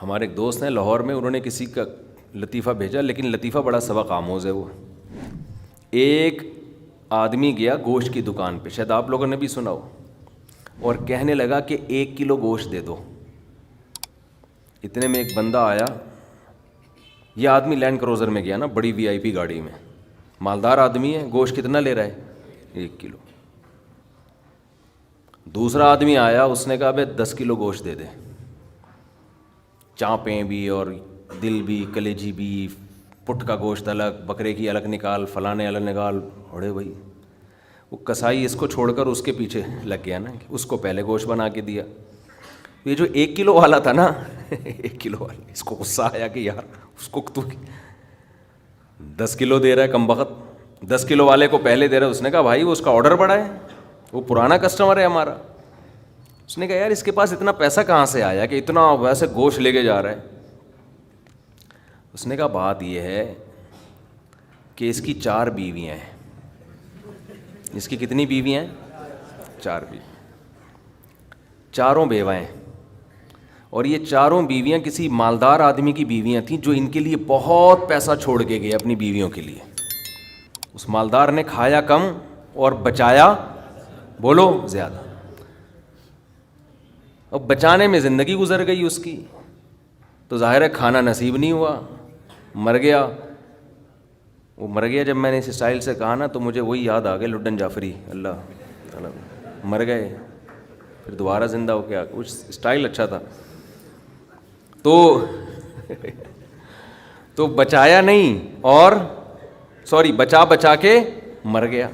ہمارے ایک دوست ہیں لاہور میں, انہوں نے کسی کا لطیفہ بھیجا, لیکن لطیفہ بڑا سبق آموز ہے. وہ ایک آدمی گیا گوشت کی دکان پہ, شاید آپ لوگوں نے بھی سنا ہو, اور کہنے لگا کہ 1 کلو گوشت دے دو. اتنے میں ایک بندہ آیا, یہ آدمی لینڈ کروزر میں گیا نا, بڑی VIP گاڑی میں, مالدار آدمی ہے. گوشت کتنا لے رہا ہے؟ 1 کلو. دوسرا آدمی آیا, اس نے کہا بھائی 10 کلو گوشت دے دے, چانپیں بھی اور دل بھی, کلیجی بھی, پٹ کا گوشت الگ, بکرے کی الگ نکال, فلانے الگ نکال. اڑے بھائی, وہ کسائی اس کو چھوڑ کر اس کے پیچھے لگ گیا نا, اس کو پہلے گوشت بنا کے دیا. یہ جو 1 کلو والا تھا نا 1 کلو والا, اس کو غصہ آیا کہ یار اس کو تو 10 کلو دے رہا ہے کم بخت, 10 کلو والے کو پہلے دے رہا ہے. اس نے کہا بھائی وہ اس کا آرڈر بڑا ہے, وہ پرانا کسٹمر ہے ہمارا. اس نے کہا یار اس کے پاس اتنا پیسہ کہاں سے آیا کہ اتنا ویسے گوشت لے کے جا رہا ہے. اس نے کہا بات یہ ہے کہ اس کی 4 بیویاں ہیں. اس کی کتنی بیویاں ہیں؟ 4 بیوی, چاروں بیوہ ہیں. اور یہ چاروں بیویاں کسی مالدار آدمی کی بیویاں تھیں جو ان کے لیے بہت پیسہ چھوڑ کے گئے اپنی بیویوں کے لیے. اس مالدار نے کھایا کم اور بچایا بولو زیادہ. اب بچانے میں زندگی گزر گئی اس کی, تو ظاہر ہے کھانا نصیب نہیں ہوا, مر گیا. وہ مر گیا جب میں نے اس اسٹائل سے کہا نا, تو مجھے وہی یاد آ گیا لڈن جعفری, اللہ تعالیٰ, مر گئے پھر دوبارہ زندہ ہو گیا. کچھ اسٹائل اچھا تھا. تو بچایا نہیں, اور بچا کے مر گیا.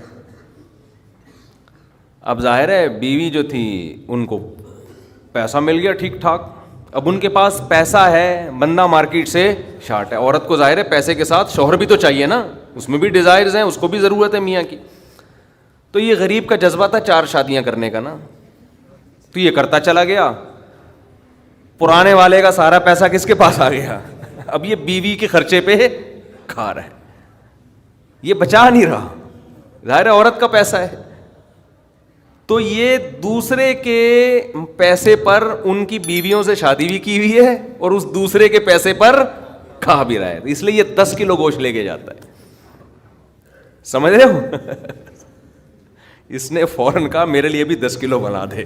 اب ظاہر ہے بیوی جو تھی ان کو پیسہ مل گیا ٹھیک ٹھاک. اب ان کے پاس پیسہ ہے, بندہ مارکیٹ سے شارٹ ہے. عورت کو ظاہر ہے پیسے کے ساتھ شوہر بھی تو چاہیے نا, اس میں بھی ڈیزائرز ہیں, اس کو بھی ضرورت ہے میاں کی. تو یہ غریب کا جذبہ تھا 4 شادیاں کرنے کا نا, تو یہ کرتا چلا گیا. پرانے والے کا سارا پیسہ کس کے پاس آ گیا؟ اب یہ بیوی کے خرچے پہ کھا رہا ہے, یہ بچا نہیں رہا. ظاہر ہے عورت کا پیسہ ہے, تو یہ دوسرے کے پیسے پر ان کی بیویوں سے شادی بھی کی ہوئی ہے, اور اس دوسرے کے پیسے پر کھا بھی رہا ہے. اس لیے یہ 10 کلو گوشت لے کے جاتا ہے. سمجھ رہے ہو؟ اس نے فوراً کہا میرے لیے بھی 10 کلو بنا دے,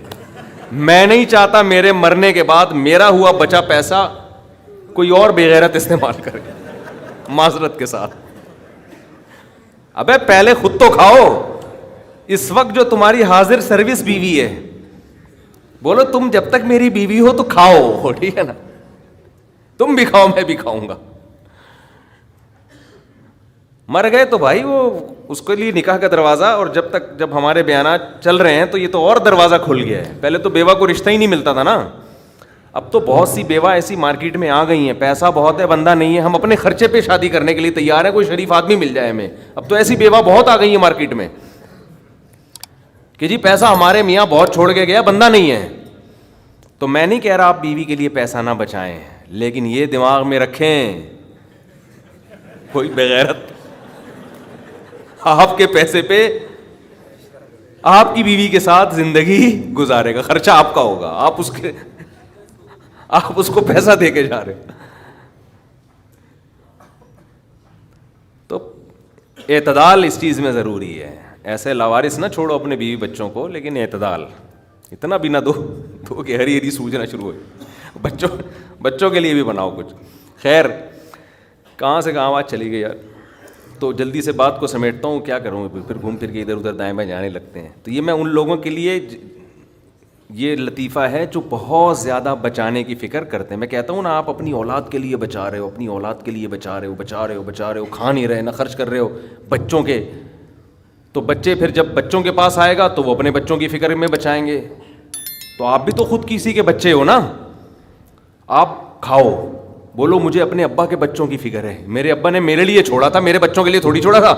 میں نہیں چاہتا میرے مرنے کے بعد میرا ہوا بچا پیسہ کوئی اور بے غیرت استعمال کرے. معذرت کے ساتھ, ابے پہلے خود تو کھاؤ. اس وقت جو تمہاری حاضر سروس بیوی ہے, بولو تم جب تک میری بیوی ہو تو کھاؤ, ٹھیک ہے نا, تم بھی کھاؤ میں بھی کھاؤں گا. مر گئے تو بھائی وہ اس کے لیے نکاح کا دروازہ, اور جب ہمارے بیانات چل رہے ہیں تو یہ تو اور دروازہ کھل گیا ہے. پہلے تو بیوہ کو رشتہ ہی نہیں ملتا تھا نا, اب تو بہت سی بیوہ ایسی مارکیٹ میں آ گئی ہیں, پیسہ بہت ہے, بندہ نہیں ہے, ہم اپنے خرچے پہ شادی کرنے کے لیے تیار ہیں, کوئی شریف آدمی مل جائے ہمیں. اب تو ایسی بیوہ بہت آ گئی ہیں مارکیٹ میں کہ جی پیسہ ہمارے میاں بہت چھوڑ کے گیا, بندہ نہیں ہے. تو میں نہیں کہہ رہا آپ بیوی کے لیے پیسہ نہ بچائیں, لیکن یہ دماغ میں رکھیں کوئی بغیرت آپ کے پیسے پہ آپ کی بیوی کے ساتھ زندگی گزارے گا, خرچہ آپ کا ہوگا, آپ اس کو پیسہ دے کے جا رہے. تو اعتدال اس چیز میں ضروری ہے. ایسے لاوارث نہ چھوڑو اپنے بیوی بچوں کو, لیکن اعتدال, اتنا بھی نہ دو کہ ہری ہری سوجنا شروع ہو. بچوں کے لیے بھی بناؤ کچھ. خیر, کہاں سے کہاں بات چلی گئی یار. تو جلدی سے بات کو سمیٹتا ہوں, کیا کروں, پھر گھوم پھر کے ادھر ادھر دائیں بائیں جانے لگتے ہیں. تو یہ میں ان لوگوں کے لیے یہ لطیفہ ہے جو بہت زیادہ بچانے کی فکر کرتے ہیں. میں کہتا ہوں نا, آپ اپنی اولاد کے لیے بچا رہے ہو, اپنی اولاد کے لیے بچا رہے ہو, کھا نہیں رہے, نہ خرچ کر رہے ہو بچوں کے, تو بچے پھر جب بچوں کے پاس آئے گا تو وہ اپنے بچوں کی فکر میں بچائیں گے. تو آپ بھی تو خود کسی کے بچے ہو نا. آپ کھاؤ, بولو مجھے اپنے ابا کے بچوں کی فکر ہے, میرے ابا نے میرے لیے چھوڑا تھا, میرے بچوں کے لیے تھوڑی چھوڑا تھا.